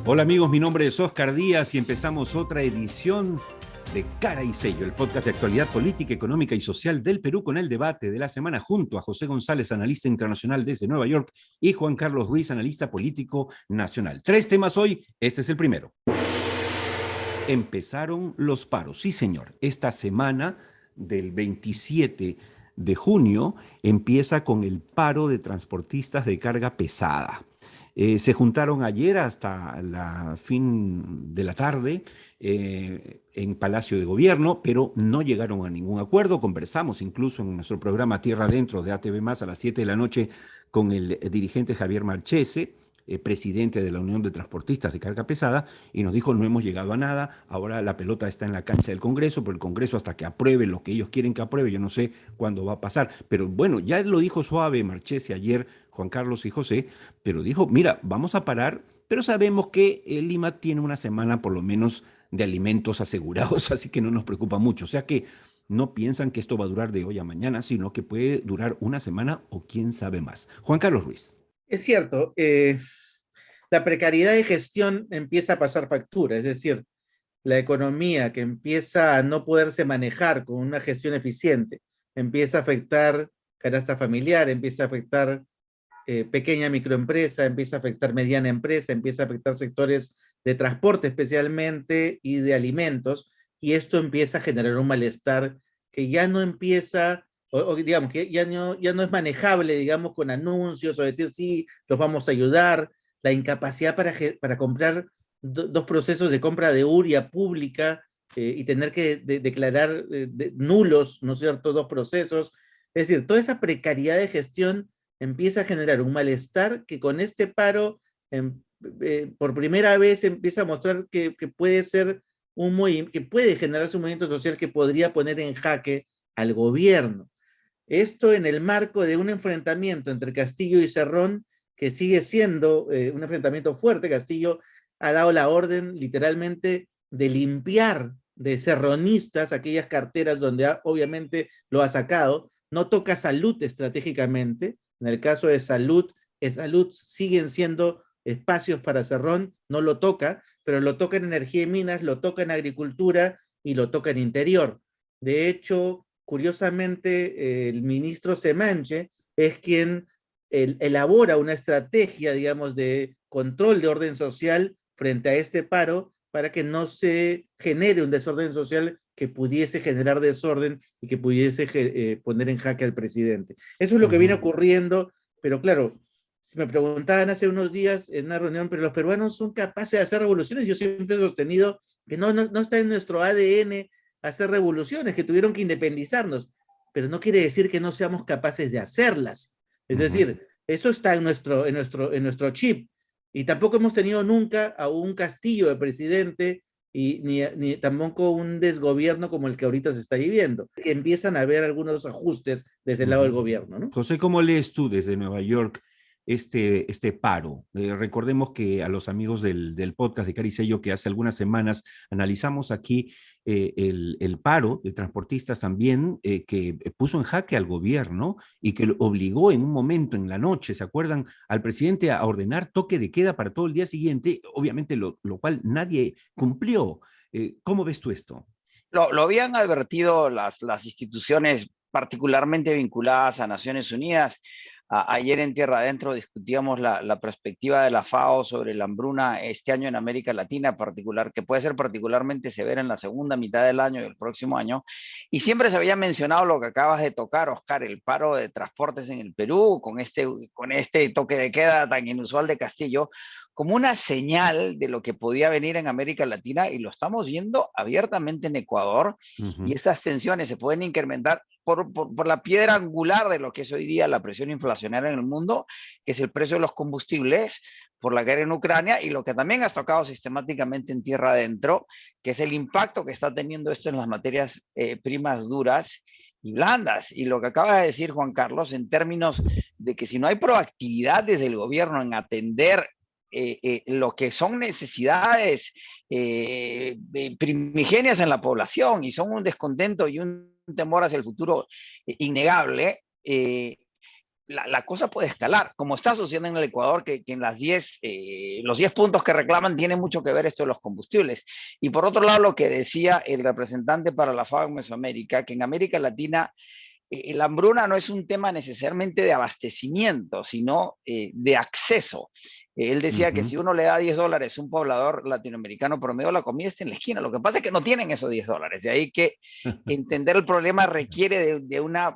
Hola amigos, mi nombre es Oscar Díaz y empezamos otra edición de Cara y Sello, el podcast de actualidad política, económica y social del Perú con el debate de la semana junto a José González, analista internacional desde Nueva York, y Juan Carlos Ruiz, analista político nacional. 3 temas hoy, este es el primero. Empezaron los paros. Sí, señor. Esta semana del 27 de junio empieza con el paro de transportistas de carga pesada. Se juntaron ayer hasta la fin de la tarde en Palacio de Gobierno, pero no llegaron a ningún acuerdo. Conversamos incluso en nuestro programa Tierra Adentro de ATV Más a las 7 de la noche con el dirigente Javier Marchese, presidente de la Unión de Transportistas de Carga Pesada, y nos dijo: no hemos llegado a nada, ahora la pelota está en la cancha del Congreso, pero el Congreso hasta que apruebe lo que ellos quieren que apruebe, yo no sé cuándo va a pasar. Pero bueno, ya lo dijo suave Marchese ayer, Juan Carlos y José, pero dijo: mira, vamos a parar, pero sabemos que Lima tiene una semana por lo menos de alimentos asegurados, así que no nos preocupa mucho. O sea que no piensan que esto va a durar de hoy a mañana, sino que puede durar una semana o quién sabe más. Juan Carlos Ruiz. Es cierto, la precariedad de gestión empieza a pasar factura, es decir, la economía que empieza a no poderse manejar con una gestión eficiente, empieza a afectar canasta familiar, empieza a afectar pequeña microempresa, empieza a afectar mediana empresa, empieza a afectar sectores de transporte especialmente y de alimentos, y esto empieza a generar un malestar que ya no empieza, o digamos, que ya no es manejable, digamos, con anuncios o decir sí, los vamos a ayudar, la incapacidad para comprar dos procesos de compra de uria pública y tener que declarar nulos, ¿no es cierto?, dos procesos. Es decir, toda esa precariedad de gestión empieza a generar un malestar que con este paro, por primera vez empieza a mostrar que puede ser un movimiento, que puede generarse un movimiento social que podría poner en jaque al gobierno. Esto en el marco de un enfrentamiento entre Castillo y Cerrón, que sigue siendo un enfrentamiento fuerte. Castillo ha dado la orden literalmente de limpiar de serronistas aquellas carteras donde obviamente lo ha sacado. No toca salud estratégicamente. En el caso de salud siguen siendo espacios para Cerrón, no lo toca, pero lo toca en energía y minas, lo toca en agricultura y lo toca en interior. De hecho, curiosamente, el ministro Semanche es quien elabora una estrategia, digamos, de control de orden social frente a este paro para que no se genere un desorden social que pudiese generar desorden y que pudiese poner en jaque al presidente. Eso es lo que viene ocurriendo, pero claro, si me preguntaban hace unos días en una reunión, pero los peruanos son capaces de hacer revoluciones, yo siempre he sostenido que no está en nuestro ADN hacer revoluciones, que tuvieron que independizarnos, pero no quiere decir que no seamos capaces de hacerlas. Es decir, eso está en nuestro chip. Y tampoco hemos tenido nunca a un Castillo de presidente y ni tampoco un desgobierno como el que ahorita se está viviendo, que empiezan a haber algunos ajustes desde el lado del gobierno, ¿no? José, ¿cómo lees tú desde Nueva York este paro? Recordemos que a los amigos del podcast de Caricello, que hace algunas semanas analizamos aquí el paro de transportistas también, que puso en jaque al gobierno y que obligó en un momento en la noche, ¿se acuerdan?, al presidente a ordenar toque de queda para todo el día siguiente, obviamente lo cual nadie cumplió. ¿Cómo ves tú esto? Lo habían advertido las instituciones particularmente vinculadas a Naciones Unidas. Ayer en Tierra Adentro discutíamos la perspectiva de la FAO sobre la hambruna este año en América Latina, particular, que puede ser particularmente severa en la segunda mitad del año y el próximo año. Y siempre se había mencionado lo que acabas de tocar, Oscar, el paro de transportes en el Perú, con este toque de queda tan inusual de Castillo, como una señal de lo que podía venir en América Latina, y lo estamos viendo abiertamente en Ecuador, y estas tensiones se pueden incrementar por la piedra angular de lo que es hoy día la presión inflacionaria en el mundo, que es el precio de los combustibles, por la guerra en Ucrania, y lo que también has tocado sistemáticamente en Tierra Adentro, que es el impacto que está teniendo esto en las materias primas duras y blandas. Y lo que acaba de decir Juan Carlos, en términos de que si no hay proactividad desde el gobierno en atender lo que son necesidades primigenias en la población, y son un descontento y un temor hacia el futuro innegable, la cosa puede escalar, como está sucediendo en el Ecuador, que en los 10 puntos que reclaman tiene mucho que ver esto de los combustibles. Y por otro lado, lo que decía el representante para la FAO en Mesoamérica, que en América Latina la hambruna no es un tema necesariamente de abastecimiento, sino de acceso. Él decía que si uno le da $10 a un poblador latinoamericano promedio, la comida está en la esquina. Lo que pasa es que no tienen esos $10. De ahí que entender el problema requiere de una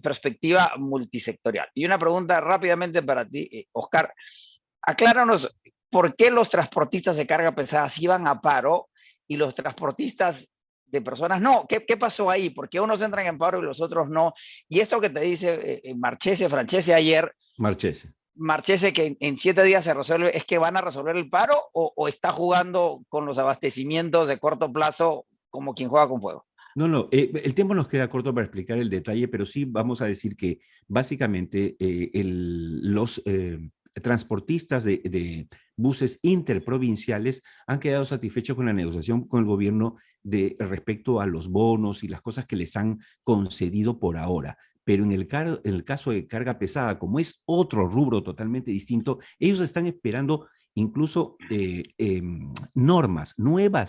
perspectiva multisectorial. Y una pregunta rápidamente para ti, Oscar. Acláranos por qué los transportistas de carga pesada sí van a paro y los transportistas de personas no. ¿Qué pasó ahí? ¿Por qué unos entran en paro y los otros no? Y esto que te dice Francese ayer, Marchese. Marchese, que en 7 días se resuelve, ¿es que van a resolver el paro o está jugando con los abastecimientos de corto plazo como quien juega con fuego? No, el tiempo nos queda corto para explicar el detalle, pero sí vamos a decir que básicamente los transportistas de buses interprovinciales han quedado satisfechos con la negociación con el gobierno respecto a los bonos y las cosas que les han concedido por ahora. Pero en el caso de carga pesada, como es otro rubro totalmente distinto, ellos están esperando incluso nuevas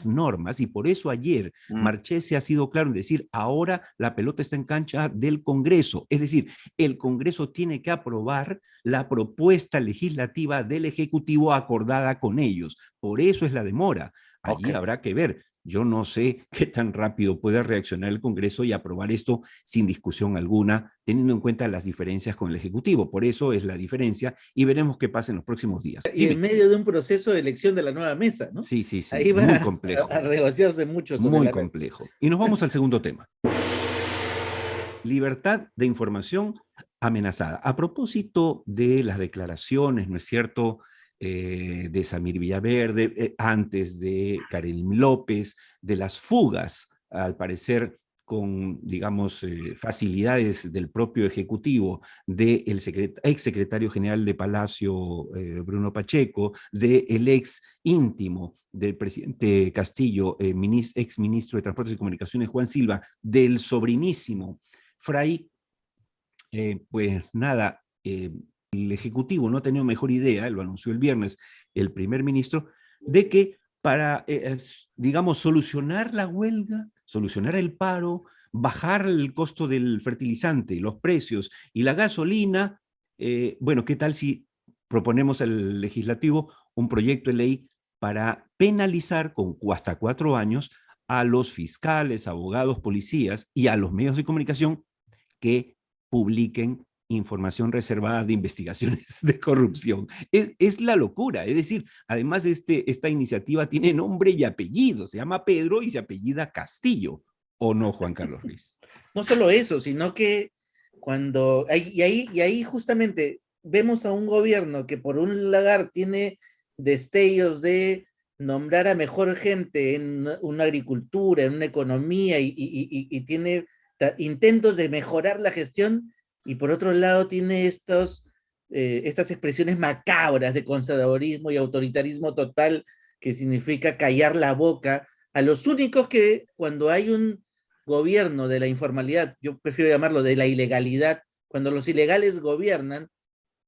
normas, y por eso ayer Marchese ha sido claro en decir, ahora la pelota está en cancha del Congreso, es decir, el Congreso tiene que aprobar la propuesta legislativa del Ejecutivo acordada con ellos, por eso es la demora. Allí habrá que ver. Yo no sé qué tan rápido puede reaccionar el Congreso y aprobar esto sin discusión alguna, teniendo en cuenta las diferencias con el Ejecutivo. Por eso es la diferencia y veremos qué pasa en los próximos días. Y en medio de un proceso de elección de la nueva mesa, ¿no? Sí, Ahí va muy complejo. a negociarse mucho sobre muy la complejo. Mesa. Y nos vamos al segundo tema. Libertad de información amenazada. A propósito de las declaraciones, ¿no es cierto?, de Samir Villaverde, antes de Karen López, de las fugas, al parecer con, digamos, facilidades del propio Ejecutivo, del ex secretario general de Palacio, Bruno Pacheco, del ex íntimo del presidente Castillo, ex ministro de Transportes y Comunicaciones, Juan Silva, del sobrinísimo Fray, pues nada, el Ejecutivo no ha tenido mejor idea, lo anunció el viernes el primer ministro, de que para, digamos, solucionar la huelga, solucionar el paro, bajar el costo del fertilizante, los precios y la gasolina, bueno, ¿qué tal si proponemos al legislativo un proyecto de ley para penalizar con hasta 4 años a los fiscales, abogados, policías y a los medios de comunicación que publiquen información reservada de investigaciones de corrupción? Es la locura. Es decir, además esta iniciativa tiene nombre y apellido. Se llama Pedro y se apellida Castillo. ¿O no, Juan Carlos Ruiz? No solo eso, sino que cuando... Y ahí justamente vemos a un gobierno que por un lugar tiene destellos de nombrar a mejor gente en una agricultura, en una economía, y tiene intentos de mejorar la gestión, y por otro lado tiene estas expresiones macabras de conservadorismo y autoritarismo total, que significa callar la boca a los únicos que cuando hay un gobierno de la informalidad, yo prefiero llamarlo de la ilegalidad, cuando los ilegales gobiernan,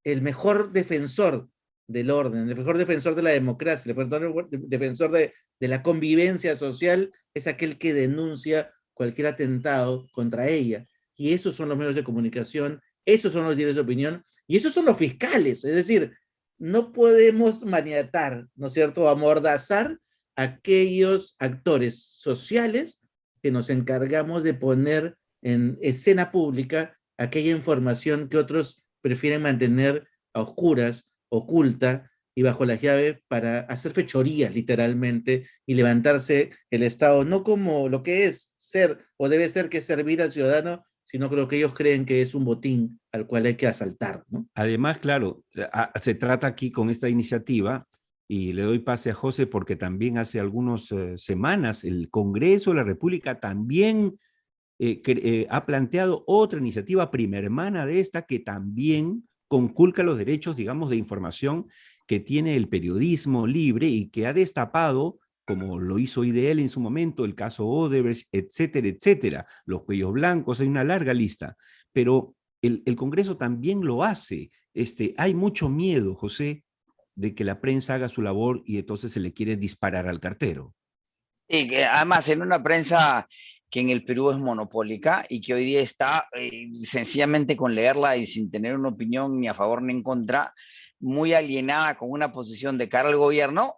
el mejor defensor del orden, el mejor defensor de la democracia, el mejor defensor de la convivencia social es aquel que denuncia cualquier atentado contra ella. Y esos son los medios de comunicación, esos son los diarios de opinión, y esos son los fiscales. Es decir, no podemos maniatar, ¿no es cierto?, amordazar a aquellos actores sociales que nos encargamos de poner en escena pública aquella información que otros prefieren mantener a oscuras, oculta y bajo la llave, para hacer fechorías literalmente y levantarse el Estado, no como lo que es ser o debe ser, que es servir al ciudadano, sino que lo que ellos creen que es un botín al cual hay que asaltar, ¿no? Además, claro, se trata aquí con esta iniciativa, y le doy pase a José porque también hace algunas semanas el Congreso de la República también ha planteado otra iniciativa prima hermana de esta, que también conculca los derechos, digamos, de información que tiene el periodismo libre, y que ha destapado, como lo hizo IDL en su momento, el caso Odebrecht, etcétera, etcétera, los cuellos blancos, hay una larga lista. Pero el Congreso también lo hace. Hay mucho miedo, José, de que la prensa haga su labor y entonces se le quiere disparar al cartero. Y que además en una prensa que en el Perú es monopólica y que hoy día está sencillamente con leerla y sin tener una opinión ni a favor ni en contra, muy alienada con una posición de cara al gobierno,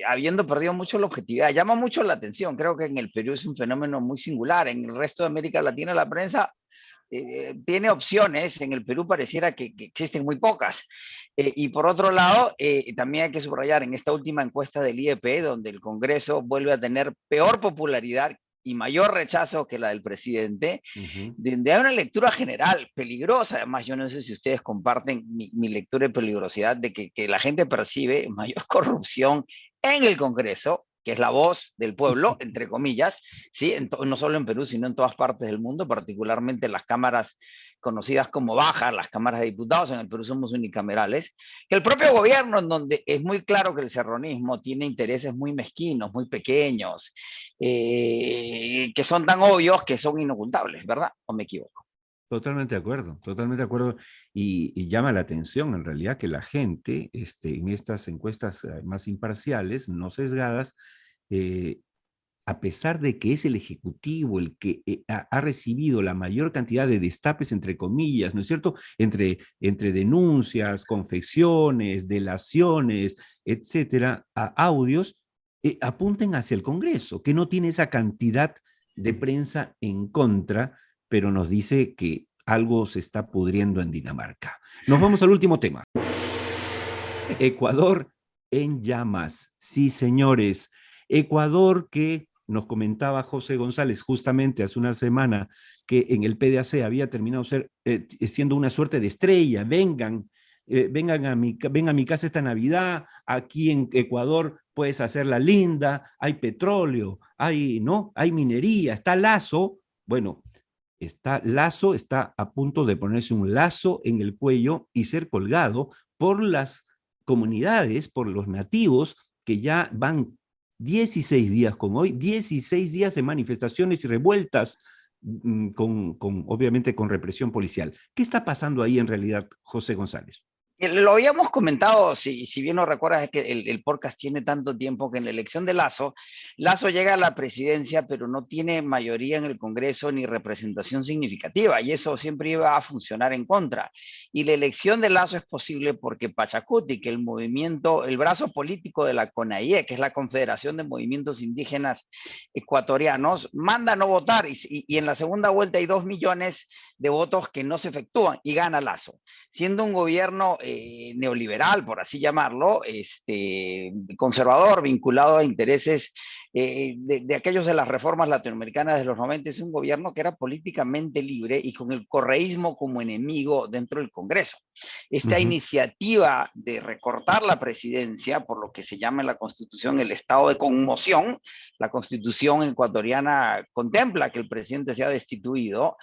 habiendo perdido mucho la objetividad. Llama mucho la atención, creo que en el Perú es un fenómeno muy singular. En el resto de América Latina la prensa tiene opciones, en el Perú pareciera que existen muy pocas. Y por otro lado, también hay que subrayar en esta última encuesta del IEP, donde el Congreso vuelve a tener peor popularidad y mayor rechazo que la del presidente, donde hay una lectura general peligrosa. Además, yo no sé si ustedes comparten mi lectura de peligrosidad de que la gente percibe mayor corrupción en el Congreso, que es la voz del pueblo, entre comillas, ¿sí? No solo en Perú, sino en todas partes del mundo, particularmente las cámaras conocidas como bajas, las cámaras de diputados. En el Perú somos unicamerales, que el propio gobierno, en donde es muy claro que el serronismo tiene intereses muy mezquinos, muy pequeños, que son tan obvios que son inocultables, ¿verdad? ¿O me equivoco? Totalmente de acuerdo, totalmente de acuerdo. Y llama la atención en realidad que la gente en estas encuestas más imparciales, no sesgadas, eh, a pesar de que es el Ejecutivo el que ha recibido la mayor cantidad de destapes, entre comillas, ¿no es cierto? Entre denuncias, confesiones, delaciones, etcétera, a audios, apunten hacia el Congreso, que no tiene esa cantidad de prensa en contra, pero nos dice que algo se está pudriendo en Dinamarca. Nos vamos al último tema. Ecuador en llamas. Sí, señores. Ecuador, que nos comentaba José González justamente hace una semana que en el PDAC había terminado siendo una suerte de estrella. Vengan a mi casa esta Navidad. Aquí en Ecuador puedes hacerla linda. Hay petróleo, ¿no? Hay minería, está Lazo. Bueno, Lazo está a punto de ponerse un lazo en el cuello y ser colgado por las comunidades, por los nativos que ya van 16 días con hoy, 16 días de manifestaciones y revueltas obviamente con represión policial. ¿Qué está pasando ahí en realidad, José González? Lo habíamos comentado, si bien no recuerdas, es que el podcast tiene tanto tiempo que en la elección de Lazo, Lazo llega a la presidencia, pero no tiene mayoría en el Congreso ni representación significativa, y eso siempre iba a funcionar en contra. Y la elección de Lazo es posible porque Pachacuti, que el brazo político de la CONAIE, que es la Confederación de Movimientos Indígenas Ecuatorianos, manda no votar, y en la segunda vuelta hay 2 millones de votos que no se efectúan, y gana Lazo. Siendo un gobierno neoliberal, por así llamarlo, conservador, vinculado a intereses de aquellos de las reformas latinoamericanas de los 90, es un gobierno que era políticamente libre y con el correísmo como enemigo dentro del Congreso. Esta iniciativa de recortar la presidencia, por lo que se llama en la Constitución el estado de conmoción, la Constitución ecuatoriana contempla que el presidente sea destituido.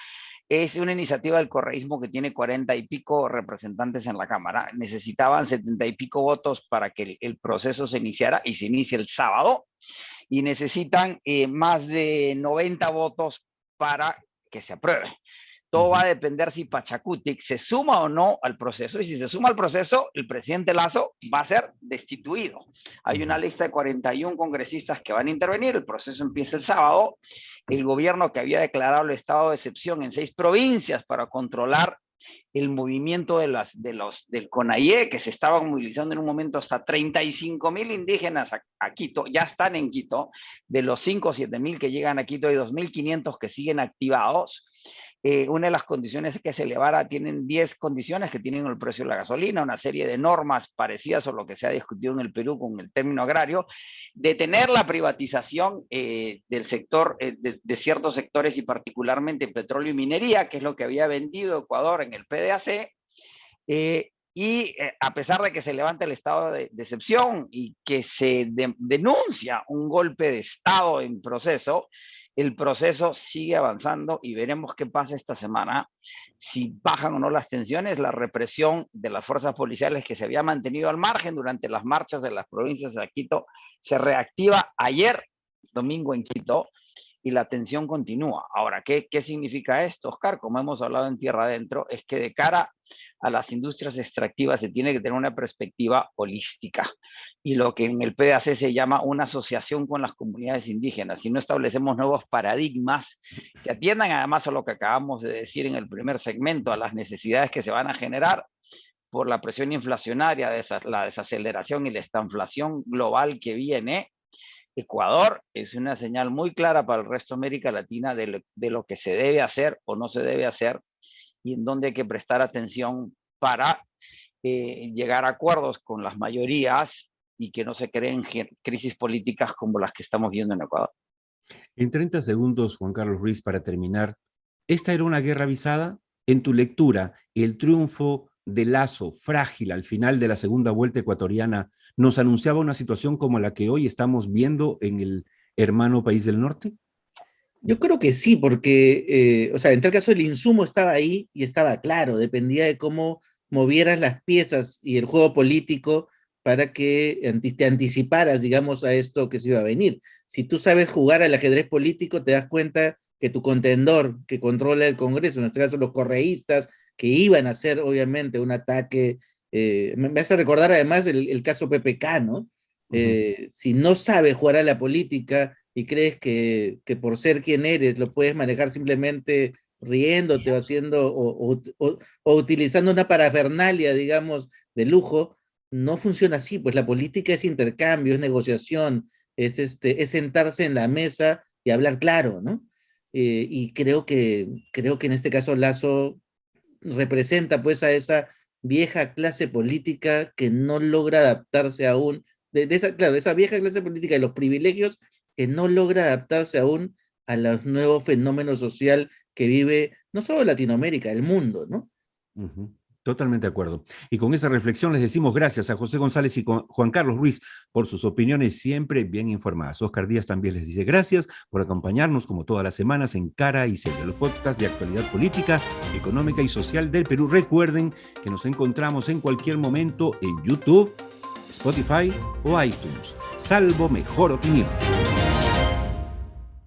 Es una iniciativa del correísmo que tiene 40 y pico representantes en la Cámara. Necesitaban 70 y pico votos para que el proceso se iniciara, y se inicia el sábado. Y necesitan más de 90 votos para que se apruebe. Todo va a depender si Pachacutic se suma o no al proceso, y si se suma al proceso, el presidente Lazo va a ser destituido. Hay una lista de 41 congresistas que van a intervenir, el proceso empieza el sábado. El gobierno, que había declarado el estado de excepción en 6 provincias para controlar el movimiento del CONAIE, que se estaban movilizando en un momento hasta 35,000 indígenas a Quito, ya están en Quito. De los 5 o 7,000 que llegan a Quito, hay 2,500 que siguen activados. Una de las condiciones es que se elevara, tienen 10 condiciones que tienen el precio de la gasolina, una serie de normas parecidas a lo que se ha discutido en el Perú con el término agrario, detener la privatización del sector, de ciertos sectores, y particularmente petróleo y minería, que es lo que había vendido Ecuador en el PDAC, a pesar de que se levanta el estado de excepción y que se denuncia un golpe de estado en proceso, el proceso sigue avanzando y veremos qué pasa esta semana, si bajan o no las tensiones. La represión de las fuerzas policiales, que se había mantenido al margen durante las marchas de las provincias de Quito, se reactiva ayer, domingo, en Quito. y la tensión continúa. Ahora, ¿qué significa esto, Oscar? Como hemos hablado en Tierra Adentro, es que de cara a las industrias extractivas se tiene que tener una perspectiva holística y lo que en el PDAC se llama una asociación con las comunidades indígenas. Si no establecemos nuevos paradigmas que atiendan además a lo que acabamos de decir en el primer segmento, a las necesidades que se van a generar por la presión inflacionaria, la desaceleración y la estanflación global que viene, Ecuador es una señal muy clara para el resto de América Latina de lo que se debe hacer o no se debe hacer y en dónde hay que prestar atención para llegar a acuerdos con las mayorías y que no se creen crisis políticas como las que estamos viendo en Ecuador. En 30 segundos, Juan Carlos Ruiz, para terminar, ¿esta era una guerra avisada? En tu lectura, el triunfo de Lasso, frágil al final de la segunda vuelta ecuatoriana, ¿nos anunciaba una situación como la que hoy estamos viendo en el hermano país del norte? Yo creo que sí, porque, o sea, en tal caso el insumo estaba ahí y estaba claro, dependía de cómo movieras las piezas y el juego político para que te anticiparas, digamos, a esto que se iba a venir. Si tú sabes jugar al ajedrez político, te das cuenta que tu contendor que controla el Congreso, en este caso los correístas, que iban a hacer obviamente un ataque, me hace recordar además el caso PPK, ¿no? Si no sabes jugar a la política y crees que por ser quien eres lo puedes manejar simplemente riéndote o haciendo o utilizando una parafernalia, digamos, de lujo, no funciona así, pues la política es intercambio, es negociación, es sentarse en la mesa y hablar claro, ¿no? Y creo que en este caso Lasso representa pues a esa vieja clase política que no logra adaptarse aún, esa vieja clase política de los privilegios que no logra adaptarse aún a los nuevos fenómenos social que vive no solo Latinoamérica, el mundo, ¿no? Totalmente de acuerdo. Y con esa reflexión les decimos gracias a José González y Juan Carlos Ruiz por sus opiniones siempre bien informadas. Oscar Díaz también les dice gracias por acompañarnos como todas las semanas en Cara y Seria, los podcasts de actualidad política, económica y social del Perú. Recuerden que nos encontramos en cualquier momento en YouTube, Spotify o iTunes, salvo mejor opinión.